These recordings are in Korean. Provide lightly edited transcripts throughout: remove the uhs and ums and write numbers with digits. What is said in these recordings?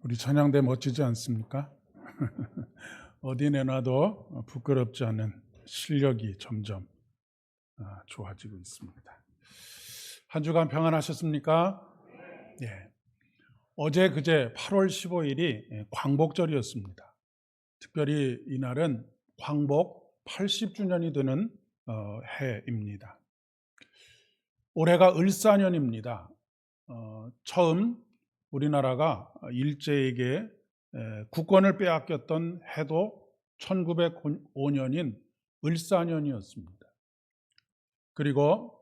우리 찬양대 멋지지 않습니까? 어디 내놔도 부끄럽지 않은 실력이 점점 좋아지고 있습니다. 한 주간 평안하셨습니까? 네. 어제 그제 8월 15일이 광복절이었습니다. 특별히 이날은 광복 80주년이 되는 해입니다. 올해가 을사년입니다. 처음 우리나라가 일제에게 국권을 빼앗겼던 해도 1905년인 을사년이었습니다. 그리고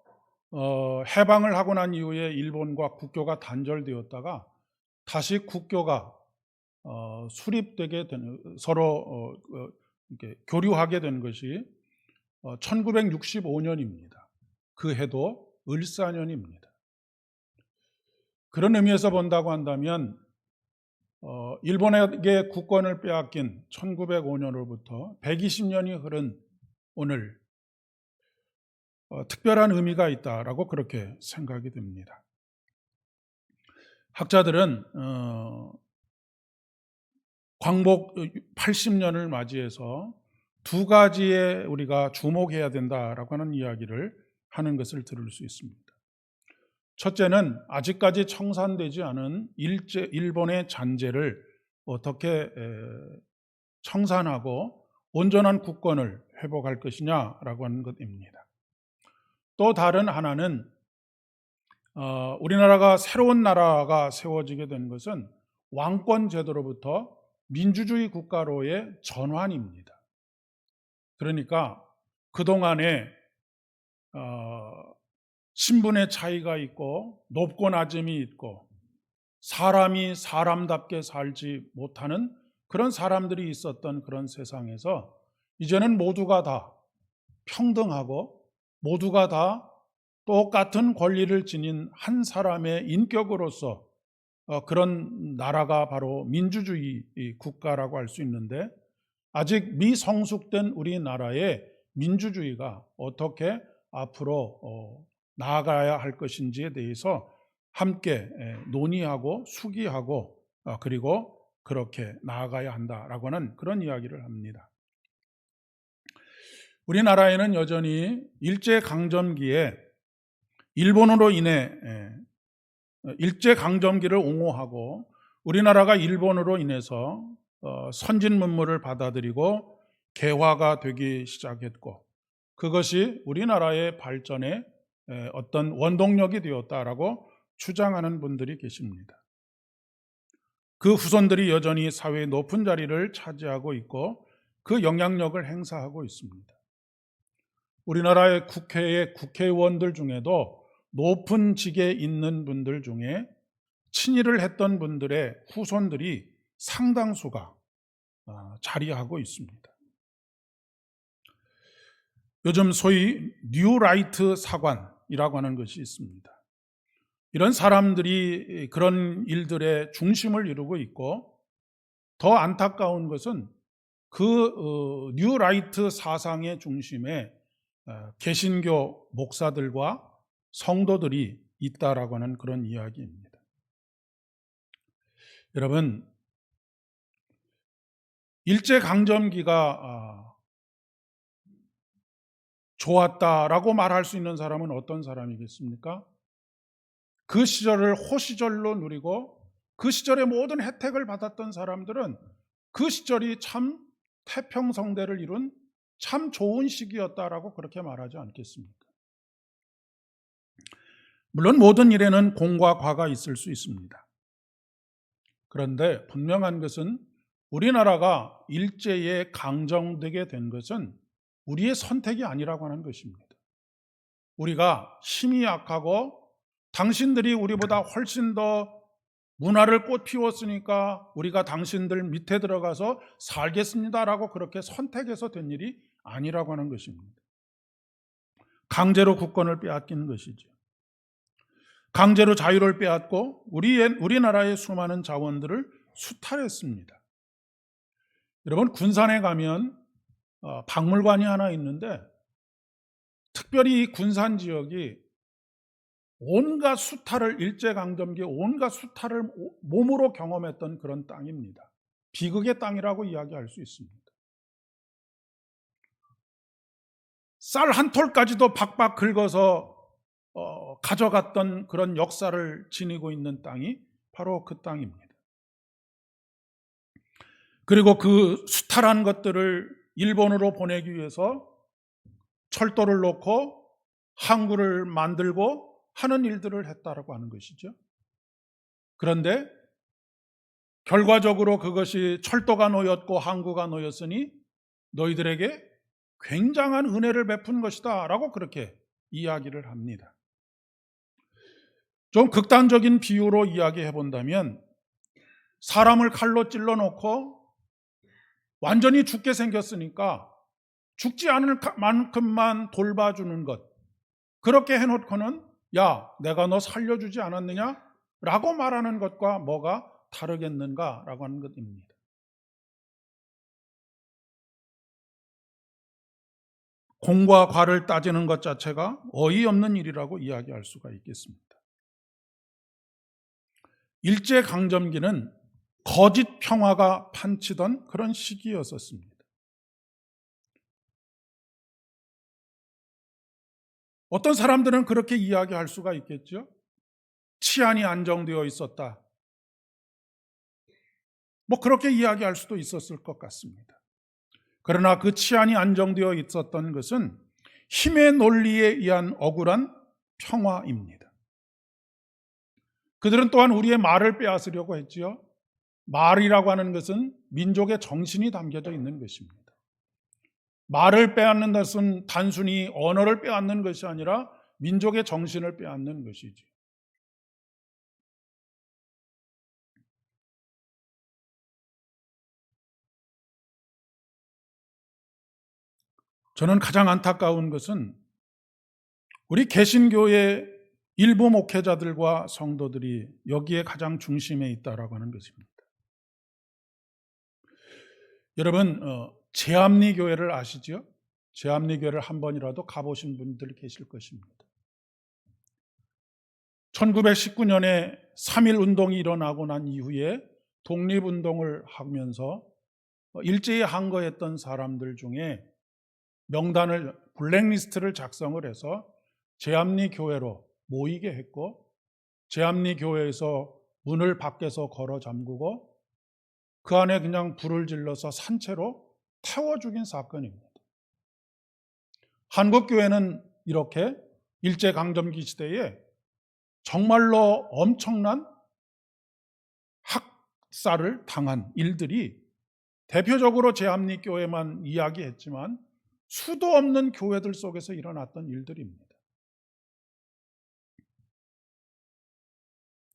해방을 하고 난 이후에 일본과 국교가 단절되었다가 다시 국교가 수립되게 되는, 서로 이렇게 교류하게 된 것이 1965년입니다. 그 해도 을사년입니다. 그런 의미에서 본다고 한다면 일본에게 국권을 빼앗긴 1905년으로부터 120년이 흐른 오늘 특별한 의미가 있다라고 그렇게 생각이 됩니다. 학자들은 광복 80년을 맞이해서 두 가지에 우리가 주목해야 된다라고 하는 이야기를 하는 것을 들을 수 있습니다. 첫째는 아직까지 청산되지 않은 일본의 잔재를 어떻게 청산하고 온전한 국권을 회복할 것이냐라고 하는 것입니다. 또 다른 하나는 우리나라가 새로운 나라가 세워지게 된 것은 왕권 제도로부터 민주주의 국가로의 전환입니다. 그러니까 그동안에 신분의 차이가 있고 높고 낮음이 있고 사람이 사람답게 살지 못하는 그런 사람들이 있었던 그런 세상에서 이제는 모두가 다 평등하고 모두가 다 똑같은 권리를 지닌 한 사람의 인격으로서 그런 나라가 바로 민주주의 국가라고 할 수 있는데, 아직 미성숙된 우리나라의 민주주의가 어떻게 앞으로 나아가야 할 것인지에 대해서 함께 논의하고 숙의하고 그리고 그렇게 나아가야 한다라고 하는 그런 이야기를 합니다. 우리나라에는 여전히 일제강점기에 일본으로 인해 일제강점기를 옹호하고 우리나라가 일본으로 인해서 선진 문물을 받아들이고 개화가 되기 시작했고 그것이 우리나라의 발전에 어떤 원동력이 되었다라고 주장하는 분들이 계십니다. 그 후손들이 여전히 사회의 높은 자리를 차지하고 있고 그 영향력을 행사하고 있습니다. 우리나라의 국회의 국회의원들 중에도 높은 직에 있는 분들 중에 친일을 했던 분들의 후손들이 상당수가 자리하고 있습니다. 요즘 소위 뉴라이트 사관이라고 하는 것이 있습니다. 이런 사람들이 그런 일들의 중심을 이루고 있고, 더 안타까운 것은 그 뉴라이트 사상의 중심에 개신교 목사들과 성도들이 있다라고 하는 그런 이야기입니다. 여러분, 일제강점기가 좋았다라고 말할 수 있는 사람은 어떤 사람이겠습니까? 그 시절을 호시절로 누리고 그 시절의 모든 혜택을 받았던 사람들은 그 시절이 참 태평성대를 이룬 참 좋은 시기였다라고 그렇게 말하지 않겠습니까? 물론 모든 일에는 공과 과가 있을 수 있습니다. 그런데 분명한 것은 우리나라가 일제에 강정되게 된 것은 우리의 선택이 아니라고 하는 것입니다. 우리가 힘이 약하고 당신들이 우리보다 훨씬 더 문화를 꽃 피웠으니까 우리가 당신들 밑에 들어가서 살겠습니다라고 그렇게 선택해서 된 일이 아니라고 하는 것입니다. 강제로 국권을 빼앗긴 것이죠. 강제로 자유를 빼앗고 우리나라의 수많은 자원들을 수탈했습니다. 여러분, 군산에 가면 박물관이 하나 있는데 특별히 이 군산 지역이 온갖 수탈을, 일제강점기에 온갖 수탈을 몸으로 경험했던 그런 땅입니다. 비극의 땅이라고 이야기할 수 있습니다. 쌀 한 톨까지도 박박 긁어서 가져갔던 그런 역사를 지니고 있는 땅이 바로 그 땅입니다. 그리고 그 수탈한 것들을 일본으로 보내기 위해서 철도를 놓고 항구를 만들고 하는 일들을 했다라고 하는 것이죠. 그런데 결과적으로 그것이 철도가 놓였고 항구가 놓였으니 너희들에게 굉장한 은혜를 베푼 것이다 라고 그렇게 이야기를 합니다. 좀 극단적인 비유로 이야기해 본다면 사람을 칼로 찔러 놓고 완전히 죽게 생겼으니까 죽지 않을 만큼만 돌봐주는 것, 그렇게 해놓고는 야, 내가 너 살려주지 않았느냐? 라고 말하는 것과 뭐가 다르겠는가? 라고 하는 것입니다. 공과 과를 따지는 것 자체가 어이없는 일이라고 이야기할 수가 있겠습니다. 일제강점기는 거짓 평화가 판치던 그런 시기였었습니다. 어떤 사람들은 그렇게 이야기할 수가 있겠죠. 치안이 안정되어 있었다. 뭐 그렇게 이야기할 수도 있었을 것 같습니다. 그러나 그 치안이 안정되어 있었던 것은 힘의 논리에 의한 억울한 평화입니다. 그들은 또한 우리의 말을 빼앗으려고 했지요. 말이라고 하는 것은 민족의 정신이 담겨져 있는 것입니다. 말을 빼앗는 것은 단순히 언어를 빼앗는 것이 아니라 민족의 정신을 빼앗는 것이죠. 저는 가장 안타까운 것은 우리 개신교의 일부 목회자들과 성도들이 여기에 가장 중심에 있다라고 하는 것입니다. 여러분, 제암리교회를 아시죠? 제암리교회를 한 번이라도 가보신 분들 계실 것입니다. 1919년에 3.1 운동이 일어나고 난 이후에 독립운동을 하면서 일제히 항거했던 사람들 중에 명단을, 블랙리스트를 작성을 해서 제암리교회로 모이게 했고, 제암리교회에서 문을 밖에서 걸어 잠그고 그 안에 그냥 불을 질러서 산채로 태워 죽인 사건입니다. 한국교회는 이렇게 일제강점기 시대에 정말로 엄청난 학살을 당한 일들이 대표적으로 제암리교회만 이야기했지만 수도 없는 교회들 속에서 일어났던 일들입니다.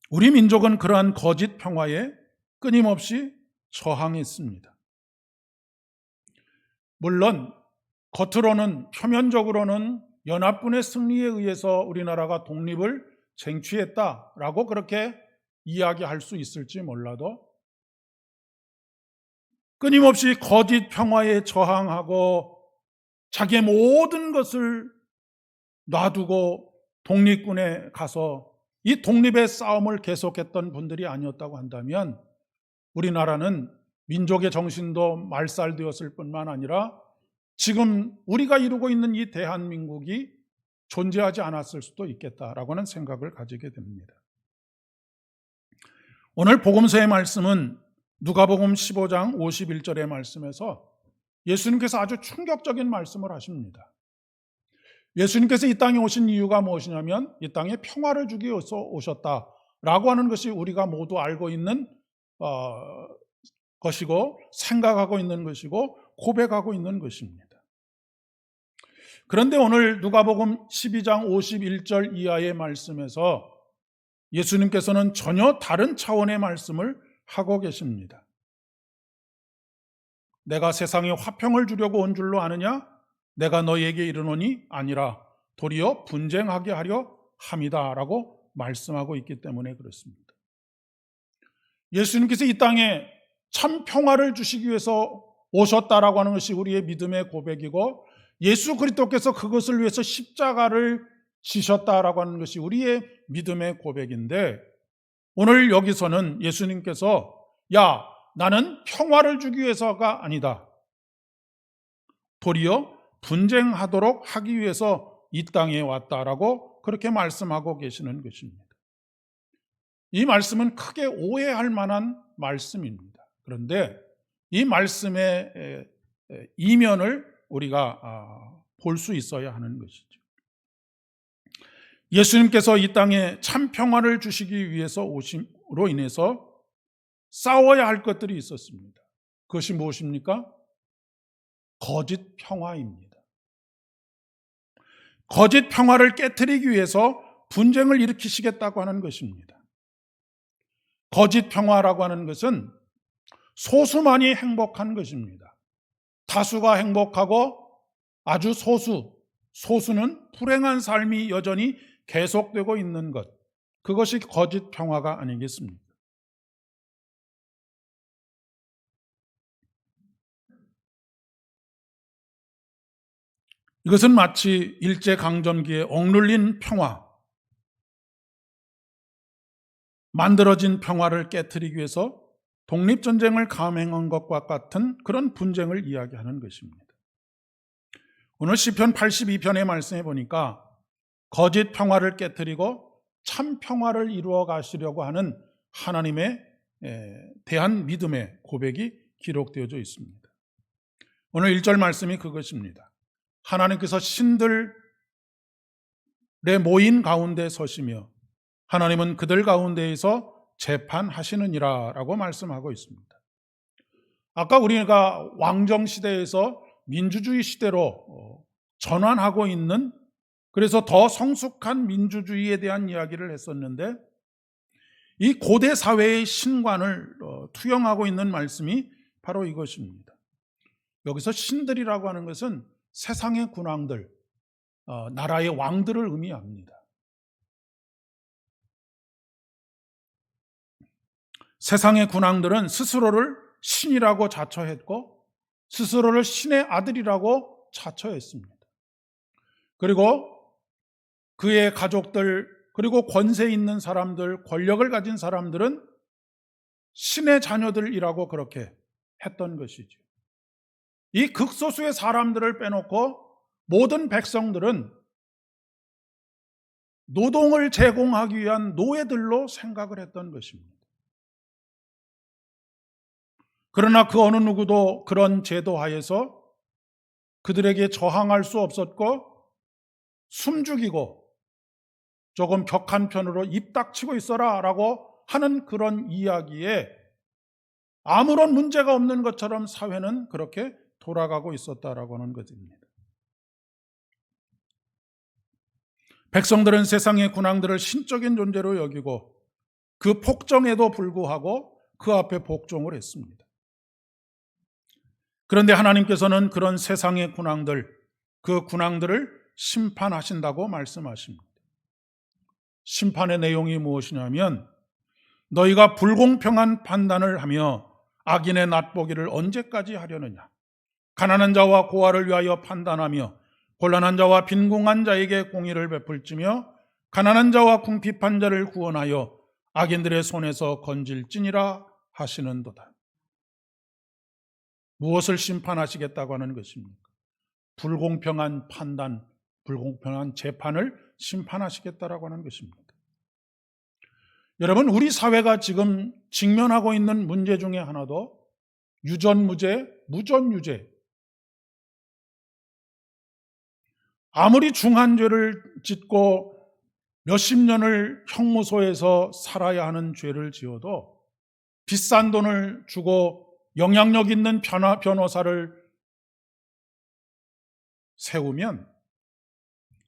우리 민족은 그러한 거짓 평화에 끊임없이 저항했습니다. 물론 겉으로는, 표면적으로는 연합군의 승리에 의해서 우리나라가 독립을 쟁취했다라고 그렇게 이야기할 수 있을지 몰라도 끊임없이 거짓 평화에 저항하고 자기의 모든 것을 놔두고 독립군에 가서 이 독립의 싸움을 계속했던 분들이 아니었다고 한다면 우리나라는 민족의 정신도 말살되었을 뿐만 아니라 지금 우리가 이루고 있는 이 대한민국이 존재하지 않았을 수도 있겠다라고 하는 생각을 가지게 됩니다. 오늘 복음서의 말씀은 누가복음 15장 51절의 말씀에서 예수님께서 아주 충격적인 말씀을 하십니다. 예수님께서 이 땅에 오신 이유가 무엇이냐면 이 땅에 평화를 주기 위해서 오셨다라고 하는 것이 우리가 모두 알고 있는 것이고 생각하고 있는 것이고 고백하고 있는 것입니다. 그런데 오늘 누가복음 12장 51절 이하의 말씀에서 예수님께서는 전혀 다른 차원의 말씀을 하고 계십니다. 내가 세상에 화평을 주려고 온 줄로 아느냐? 내가 너희에게 이르노니 아니라 도리어 분쟁하게 하려 함이다라고 말씀하고 있기 때문에 그렇습니다. 예수님께서 이 땅에 참 평화를 주시기 위해서 오셨다라고 하는 것이 우리의 믿음의 고백이고 예수 그리스도께서 그것을 위해서 십자가를 지셨다라고 하는 것이 우리의 믿음의 고백인데, 오늘 여기서는 예수님께서 야, 나는 평화를 주기 위해서가 아니다, 도리어 분쟁하도록 하기 위해서 이 땅에 왔다라고 그렇게 말씀하고 계시는 것입니다. 이 말씀은 크게 오해할 만한 말씀입니다. 그런데 이 말씀의 이면을 우리가 볼 수 있어야 하는 것이죠. 예수님께서 이 땅에 참 평화를 주시기 위해서 오심으로 인해서 싸워야 할 것들이 있었습니다. 그것이 무엇입니까? 거짓 평화입니다. 거짓 평화를 깨트리기 위해서 분쟁을 일으키시겠다고 하는 것입니다. 거짓 평화라고 하는 것은 소수만이 행복한 것입니다. 다수가 행복하고 아주 소수는 불행한 삶이 여전히 계속되고 있는 것, 그것이 거짓 평화가 아니겠습니까? 이것은 마치 일제강점기에 억눌린 평화, 만들어진 평화를 깨트리기 위해서 독립전쟁을 감행한 것과 같은 그런 분쟁을 이야기하는 것입니다. 오늘 시편 82편의 말씀에 보니까 거짓 평화를 깨트리고 참 평화를 이루어 가시려고 하는 하나님에 대한 믿음의 고백이 기록되어져 있습니다. 오늘 1절 말씀이 그것입니다. 하나님께서 신들의 모인 가운데 서시며 하나님은 그들 가운데에서 재판하시느니라 라고 말씀하고 있습니다. 아까 우리가 왕정시대에서 민주주의 시대로 전환하고 있는, 그래서 더 성숙한 민주주의에 대한 이야기를 했었는데, 이 고대 사회의 신관을 투영하고 있는 말씀이 바로 이것입니다. 여기서 신들이라고 하는 것은 세상의 군왕들, 나라의 왕들을 의미합니다. 세상의 군왕들은 스스로를 신이라고 자처했고 스스로를 신의 아들이라고 자처했습니다. 그리고 그의 가족들, 그리고 권세 있는 사람들, 권력을 가진 사람들은 신의 자녀들이라고 그렇게 했던 것이죠. 이 극소수의 사람들을 빼놓고 모든 백성들은 노동을 제공하기 위한 노예들로 생각을 했던 것입니다. 그러나 그 어느 누구도 그런 제도 하에서 그들에게 저항할 수 없었고, 숨죽이고 조금 격한 편으로 입 닥치고 있어라 라고 하는 그런 이야기에 아무런 문제가 없는 것처럼 사회는 그렇게 돌아가고 있었다라고 하는 것입니다. 백성들은 세상의 군왕들을 신적인 존재로 여기고 그 폭정에도 불구하고 그 앞에 복종을 했습니다. 그런데 하나님께서는 그런 세상의 군왕들, 그 군왕들을 심판하신다고 말씀하십니다. 심판의 내용이 무엇이냐면, 너희가 불공평한 판단을 하며 악인의 낫보기를 언제까지 하려느냐, 가난한 자와 고아를 위하여 판단하며 곤란한 자와 빈궁한 자에게 공의를 베풀지며 가난한 자와 궁핍한 자를 구원하여 악인들의 손에서 건질지니라 하시는도다. 무엇을 심판하시겠다고 하는 것입니까? 불공평한 판단, 불공평한 재판을 심판하시겠다라고 하는 것입니다. 여러분, 우리 사회가 지금 직면하고 있는 문제 중에 하나도 유전무죄, 무전유죄. 아무리 중한 죄를 짓고 몇십 년을 형무소에서 살아야 하는 죄를 지어도 비싼 돈을 주고 영향력 있는 변호사를 세우면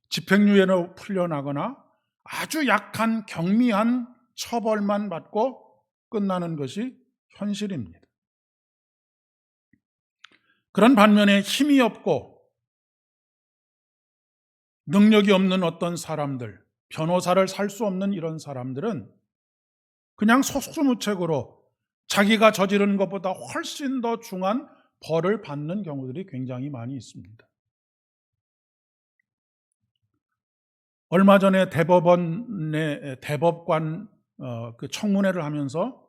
집행유예로 풀려나거나 아주 약한 경미한 처벌만 받고 끝나는 것이 현실입니다. 그런 반면에 힘이 없고 능력이 없는 어떤 사람들, 변호사를 살 수 없는 이런 사람들은 그냥 속수무책으로 자기가 저지른 것보다 훨씬 더 중한 벌을 받는 경우들이 굉장히 많이 있습니다. 얼마 전에 대법원의 대법관 그 청문회를 하면서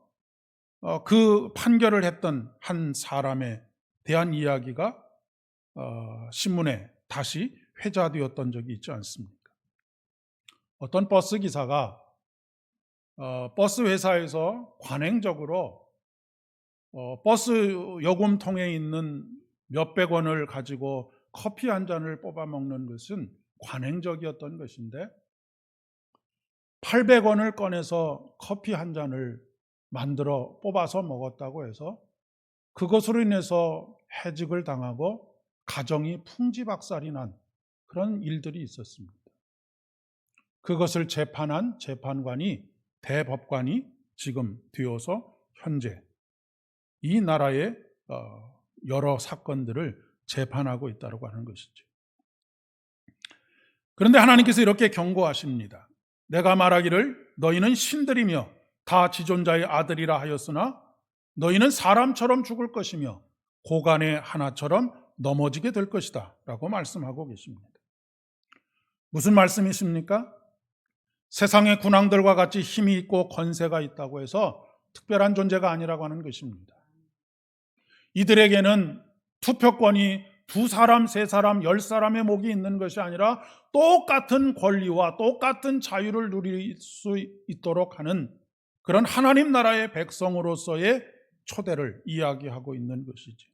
그 판결을 했던 한 사람에 대한 이야기가 신문에 다시 회자되었던 적이 있지 않습니까? 어떤 버스 기사가 버스 회사에서 관행적으로 버스 요금통에 있는 몇백 원을 가지고 커피 한 잔을 뽑아 먹는 것은 관행적이었던 것인데 800원을 꺼내서 커피 한 잔을 만들어 뽑아서 먹었다고 해서 그것으로 인해서 해직을 당하고 가정이 풍지박살이 난 그런 일들이 있었습니다. 그것을 재판한 재판관이 대법관이 지금 되어서 현재 이 나라의 여러 사건들을 재판하고 있다고 하는 것이죠. 그런데 하나님께서 이렇게 경고하십니다. 내가 말하기를 너희는 신들이며 다 지존자의 아들이라 하였으나 너희는 사람처럼 죽을 것이며 고간의 하나처럼 넘어지게 될 것이다 라고 말씀하고 계십니다. 무슨 말씀이십니까? 세상의 군왕들과 같이 힘이 있고 권세가 있다고 해서 특별한 존재가 아니라고 하는 것입니다. 이들에게는 투표권이 2사람, 3사람, 10사람의 목이 있는 것이 아니라 똑같은 권리와 똑같은 자유를 누릴 수 있도록 하는 그런 하나님 나라의 백성으로서의 초대를 이야기하고 있는 것이지.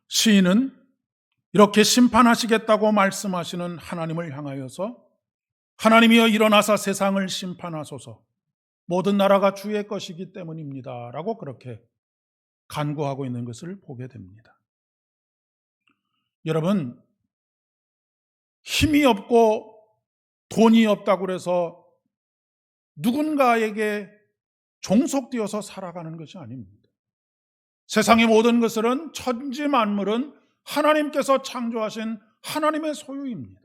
시인은 이렇게 심판하시겠다고 말씀하시는 하나님을 향하여서 하나님이여 일어나사 세상을 심판하소서 모든 나라가 주의 것이기 때문입니다 라고 그렇게 간구하고 있는 것을 보게 됩니다. 여러분, 힘이 없고 돈이 없다고 해서 누군가에게 종속되어서 살아가는 것이 아닙니다. 세상의 모든 것들은 천지 만물은 하나님께서 창조하신 하나님의 소유입니다.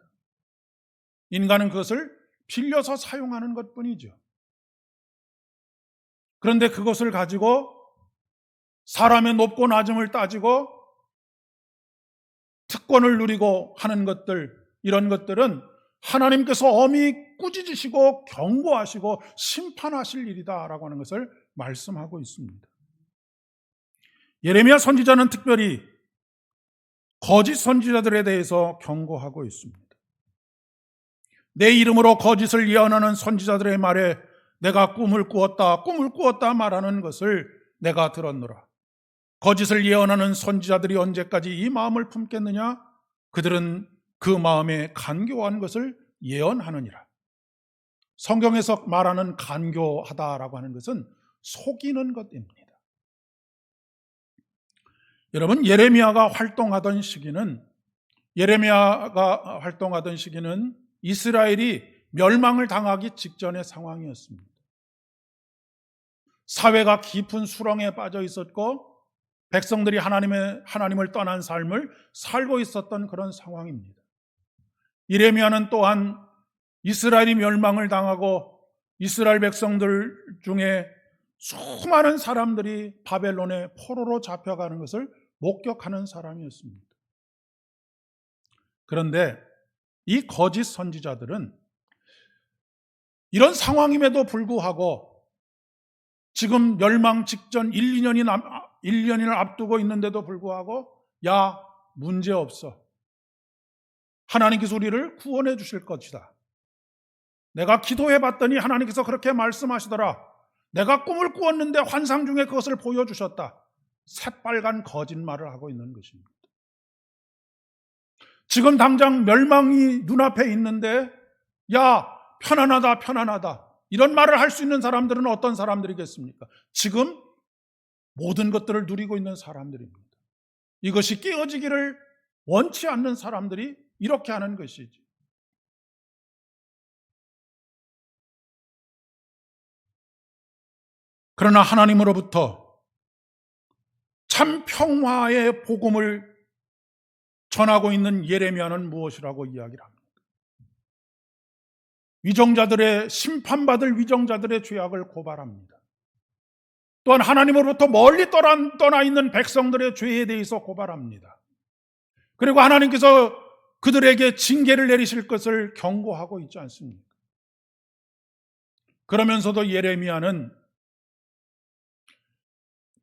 인간은 그것을 빌려서 사용하는 것뿐이죠. 그런데 그것을 가지고 사람의 높고 낮음을 따지고 특권을 누리고 하는 것들, 이런 것들은 하나님께서 엄히 꾸짖으시고 경고하시고 심판하실 일이다라고 하는 것을 말씀하고 있습니다. 예레미야 선지자는 특별히 거짓 선지자들에 대해서 경고하고 있습니다. 내 이름으로 거짓을 예언하는 선지자들의 말에 내가 꿈을 꾸었다 말하는 것을 내가 들었노라. 거짓을 예언하는 선지자들이 언제까지 이 마음을 품겠느냐? 그들은 그 마음에 간교한 것을 예언하느니라. 성경에서 말하는 간교하다라고 하는 것은 속이는 것입니다. 여러분, 예레미야가 활동하던 시기는 이스라엘이 멸망을 당하기 직전의 상황이었습니다. 사회가 깊은 수렁에 빠져 있었고 백성들이 하나님을 떠난 삶을 살고 있었던 그런 상황입니다. 예레미야는 또한 이스라엘이 멸망을 당하고 이스라엘 백성들 중에 수많은 사람들이 바벨론의 포로로 잡혀가는 것을 목격하는 사람이었습니다. 그런데 이 거짓 선지자들은 이런 상황임에도 불구하고 지금 멸망 직전 1년을 앞두고 있는데도 불구하고 야, 문제없어. 하나님께서 우리를 구원해 주실 것이다. 내가 기도해 봤더니 하나님께서 그렇게 말씀하시더라. 내가 꿈을 꾸었는데 환상 중에 그것을 보여주셨다. 새빨간 거짓말을 하고 있는 것입니다. 지금 당장 멸망이 눈앞에 있는데 야, 편안하다. 이런 말을 할 수 있는 사람들은 어떤 사람들이겠습니까? 지금 모든 것들을 누리고 있는 사람들입니다. 이것이 깨어지기를 원치 않는 사람들이 이렇게 하는 것이지. 그러나 하나님으로부터 참 평화의 복음을 전하고 있는 예레미야는 무엇이라고 이야기를 합니다. 심판받을 위정자들의 죄악을 고발합니다. 또한 하나님으로부터 멀리 떠나 있는 백성들의 죄에 대해서 고발합니다. 그리고 하나님께서 그들에게 징계를 내리실 것을 경고하고 있지 않습니까? 그러면서도 예레미야는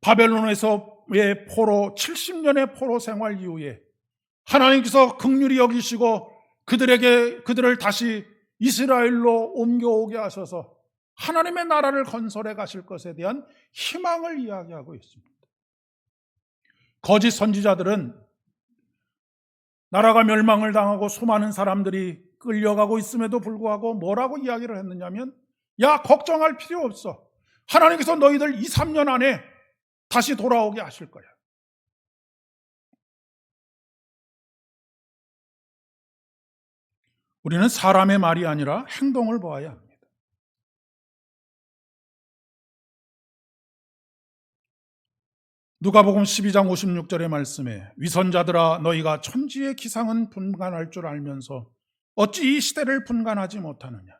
바벨론에서의 포로 70년의 포로 생활 이후에 하나님께서 긍휼히 여기시고 그들을 다시 이스라엘로 옮겨오게 하셔서 하나님의 나라를 건설해 가실 것에 대한 희망을 이야기하고 있습니다. 거짓 선지자들은 나라가 멸망을 당하고 수많은 사람들이 끌려가고 있음에도 불구하고 뭐라고 이야기를 했느냐면, 야, 걱정할 필요 없어. 하나님께서 너희들 2, 3년 안에 다시 돌아오게 하실 거야. 우리는 사람의 말이 아니라 행동을 보아야 합니다. 누가복음 12장 56절의 말씀에 위선자들아 너희가 천지의 기상은 분간할 줄 알면서 어찌 이 시대를 분간하지 못하느냐.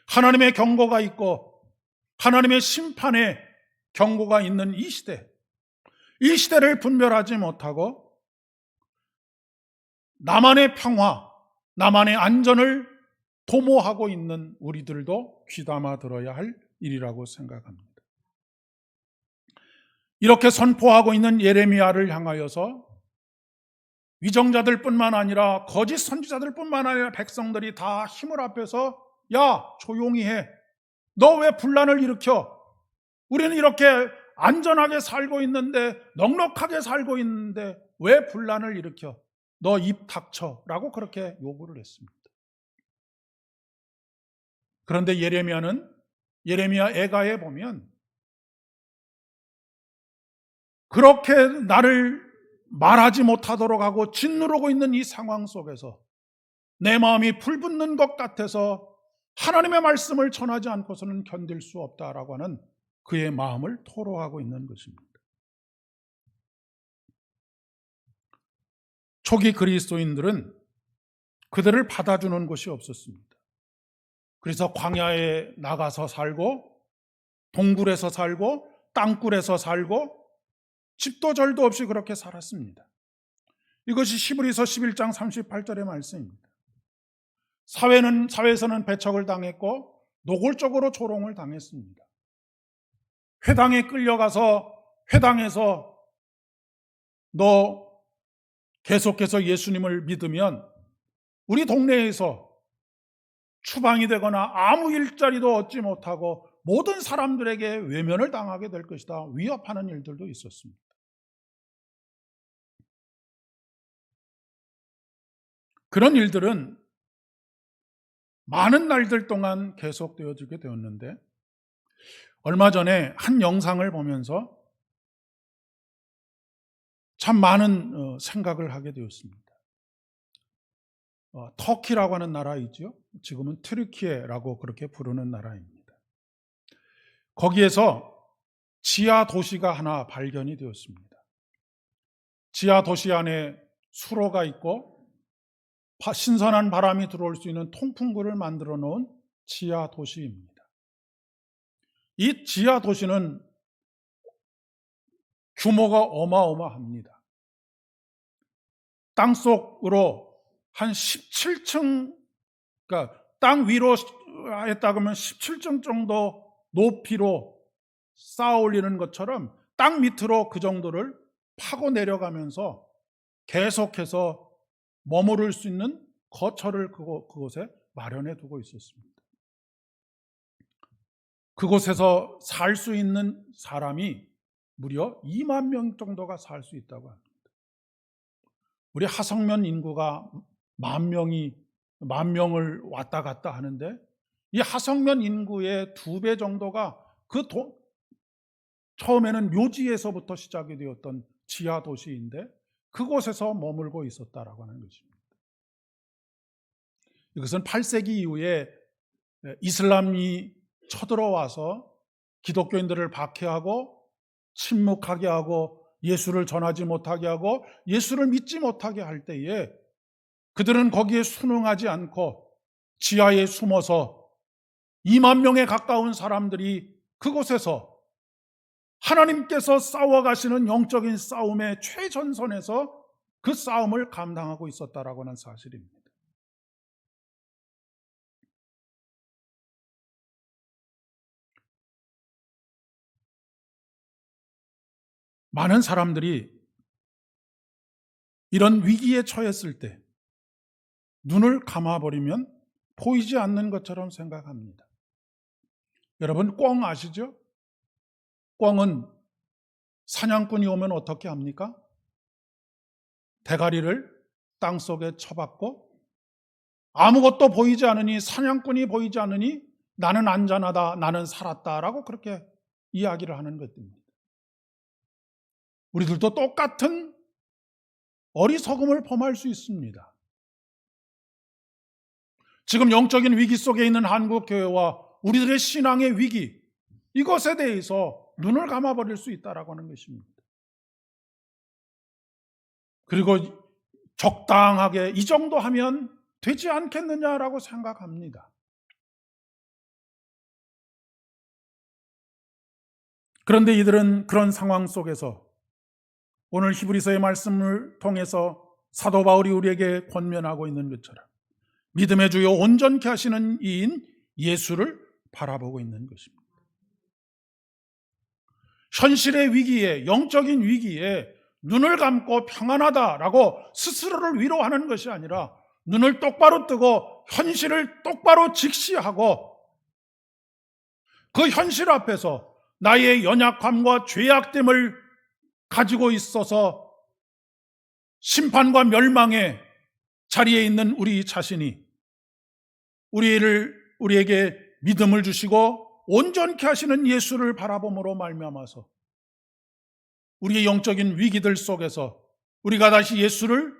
하나님의 경고가 있고 하나님의 심판의 경고가 있는 이 시대를 분별하지 못하고 나만의 평화, 나만의 안전을 도모하고 있는 우리들도 귀담아 들어야 할 일이라고 생각합니다. 이렇게 선포하고 있는 예레미야를 향하여서 위정자들뿐만 아니라 거짓 선지자들뿐만 아니라 백성들이 다 힘을 합해서 야, 조용히 해. 너 왜 분란을 일으켜? 우리는 이렇게 안전하게 살고 있는데, 넉넉하게 살고 있는데 왜 분란을 일으켜? 너 입 닥쳐 라고 그렇게 요구를 했습니다. 그런데 예레미야 애가에 보면 그렇게 나를 말하지 못하도록 하고 짓누르고 있는 이 상황 속에서 내 마음이 불붙는 것 같아서 하나님의 말씀을 전하지 않고서는 견딜 수 없다라고 하는 그의 마음을 토로하고 있는 것입니다. 초기 그리스도인들은 그들을 받아주는 곳이 없었습니다. 그래서 광야에 나가서 살고 동굴에서 살고 땅굴에서 살고 집도 절도 없이 그렇게 살았습니다. 이것이 히브리서 11장 38절의 말씀입니다. 사회에서는 배척을 당했고 노골적으로 조롱을 당했습니다. 회당에 끌려가서 회당에서 너 계속해서 예수님을 믿으면 우리 동네에서 추방이 되거나 아무 일자리도 얻지 못하고 모든 사람들에게 외면을 당하게 될 것이다. 위협하는 일들도 있었습니다. 그런 일들은 많은 날들 동안 계속되어지게 되었는데 얼마 전에 한 영상을 보면서 참 많은 생각을 하게 되었습니다. 터키라고 하는 나라 있죠. 지금은 트르키예라고 그렇게 부르는 나라입니다. 거기에서 지하 도시가 하나 발견이 되었습니다. 지하 도시 안에 수로가 있고 신선한 바람이 들어올 수 있는 통풍구를 만들어 놓은 지하 도시입니다. 이 지하 도시는 규모가 어마어마합니다. 땅속으로 한 17층, 그러니까 땅 위로 했다 그러면 17층 정도 높이로 쌓아 올리는 것처럼 땅 밑으로 그 정도를 파고 내려가면서 계속해서 머무를 수 있는 거처를 그곳에 마련해 두고 있었습니다. 그곳에서 살 수 있는 사람이 무려 2만 명 정도가 살 수 있다고 합니다. 우리 하성면 인구가 10,000명을 왔다 갔다 하는데 이 하성면 인구의 2배 정도가 처음에는 묘지에서부터 시작이 되었던 지하 도시인데 그곳에서 머물고 있었다라고 하는 것입니다. 이것은 8세기 이후에 이슬람이 쳐들어와서 기독교인들을 박해하고 침묵하게 하고 예수를 전하지 못하게 하고 예수를 믿지 못하게 할 때에 그들은 거기에 순응하지 않고 지하에 숨어서 2만 명에 가까운 사람들이 그곳에서 하나님께서 싸워가시는 영적인 싸움의 최전선에서 그 싸움을 감당하고 있었다라고 하는 사실입니다. 많은 사람들이 이런 위기에 처했을 때 눈을 감아버리면 보이지 않는 것처럼 생각합니다. 여러분, 꿩 아시죠? 꿩은 사냥꾼이 오면 어떻게 합니까? 대가리를 땅속에 쳐박고 아무것도 보이지 않으니, 사냥꾼이 보이지 않으니 나는 안전하다, 나는 살았다라고 그렇게 이야기를 하는 것입니다. 우리들도 똑같은 어리석음을 범할 수 있습니다. 지금 영적인 위기 속에 있는 한국교회와 우리들의 신앙의 위기, 이것에 대해서 눈을 감아버릴 수 있다라고 하는 것입니다. 그리고 적당하게 이 정도 하면 되지 않겠느냐라고 생각합니다. 그런데 이들은 그런 상황 속에서 오늘 히브리서의 말씀을 통해서 사도 바울이 우리에게 권면하고 있는 것처럼 믿음의 주요 온전케 하시는 이인 예수를 바라보고 있는 것입니다. 현실의 위기에, 영적인 위기에 눈을 감고 평안하다라고 스스로를 위로하는 것이 아니라 눈을 똑바로 뜨고 현실을 똑바로 직시하고 그 현실 앞에서 나의 연약함과 죄악됨을 가지고 있어서 심판과 멸망의 자리에 있는 우리 자신이 우리에게 믿음을 주시고 온전케 하시는 예수를 바라봄으로 말미암아서 우리의 영적인 위기들 속에서 우리가 다시 예수를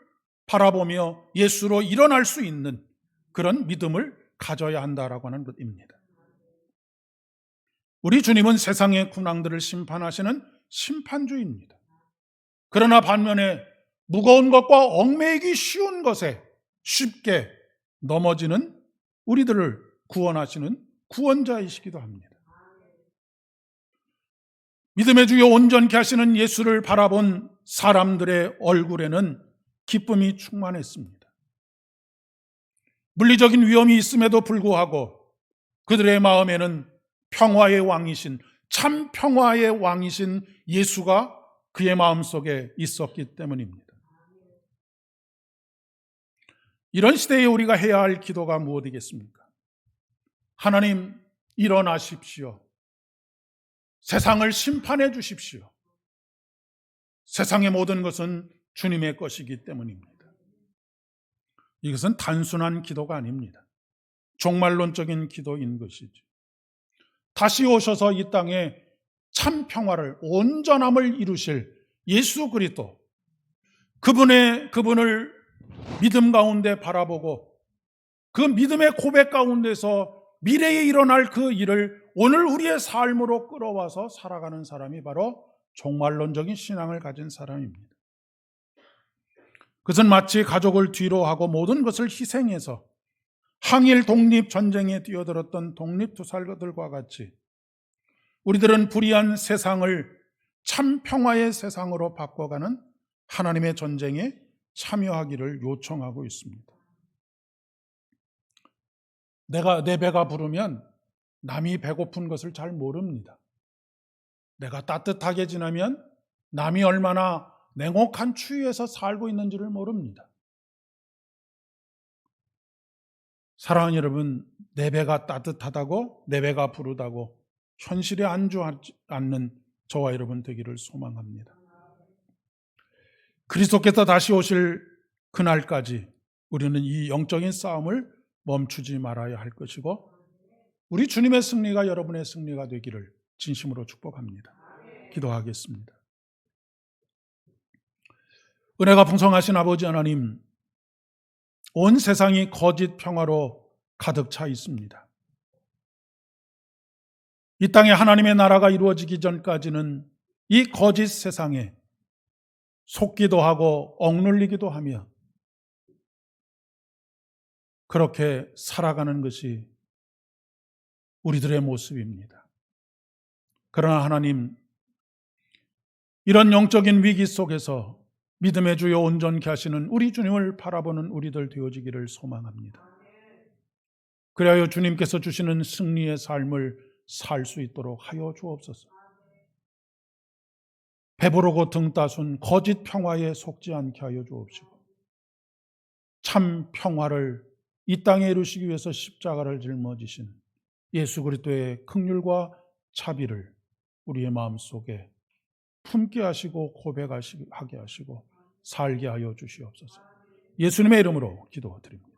바라보며 예수로 일어날 수 있는 그런 믿음을 가져야 한다라고 하는 것입니다. 우리 주님은 세상의 군왕들을 심판하시는 심판주입니다. 그러나 반면에 무거운 것과 얽매이기 쉬운 것에 쉽게 넘어지는 우리들을 구원하시는 구원자이시기도 합니다. 믿음의 주요 온전케 하시는 예수를 바라본 사람들의 얼굴에는 기쁨이 충만했습니다. 물리적인 위험이 있음에도 불구하고 그들의 마음에는 평화의 왕이신, 참 평화의 왕이신 예수가 그의 마음속에 있었기 때문입니다. 이런 시대에 우리가 해야 할 기도가 무엇이겠습니까? 하나님, 일어나십시오. 세상을 심판해 주십시오. 세상의 모든 것은 주님의 것이기 때문입니다. 이것은 단순한 기도가 아닙니다. 종말론적인 기도인 것이죠. 다시 오셔서 이 땅에 참 평화를, 온전함을 이루실 예수 그리스도, 그분을 믿음 가운데 바라보고 그 믿음의 고백 가운데서 미래에 일어날 그 일을 오늘 우리의 삶으로 끌어와서 살아가는 사람이 바로 종말론적인 신앙을 가진 사람입니다. 그것은 마치 가족을 뒤로 하고 모든 것을 희생해서 항일 독립 전쟁에 뛰어들었던 독립투사들과 같이 우리들은 불의한 세상을 참 평화의 세상으로 바꿔가는 하나님의 전쟁에 참여하기를 요청하고 있습니다. 내 배가 부르면 남이 배고픈 것을 잘 모릅니다. 내가 따뜻하게 지나면 남이 얼마나 냉혹한 추위에서 살고 있는지를 모릅니다. 사랑하는 여러분, 내 배가 따뜻하다고, 내 배가 부르다고 현실에 안주하지 않는 저와 여러분 되기를 소망합니다. 그리스도께서 다시 오실 그날까지 우리는 이 영적인 싸움을 멈추지 말아야 할 것이고 우리 주님의 승리가 여러분의 승리가 되기를 진심으로 축복합니다. 기도하겠습니다. 은혜가 풍성하신 아버지 하나님, 온 세상이 거짓 평화로 가득 차 있습니다. 이 땅에 하나님의 나라가 이루어지기 전까지는 이 거짓 세상에 속기도 하고 억눌리기도 하며 그렇게 살아가는 것이 우리들의 모습입니다. 그러나 하나님, 이런 영적인 위기 속에서 믿음의 주요 온전케 하시는 우리 주님을 바라보는 우리들 되어지기를 소망합니다. 그리하여 주님께서 주시는 승리의 삶을 살 수 있도록 하여 주옵소서. 배부르고 등 따순 거짓 평화에 속지 않게 하여 주옵시고 참 평화를 이 땅에 이루시기 위해서 십자가를 짊어지신 예수 그리스도의 긍휼과 자비를 우리의 마음속에 품게 하시고 고백하게 하시고 살게 하여 주시옵소서. 예수님의 이름으로 기도드립니다.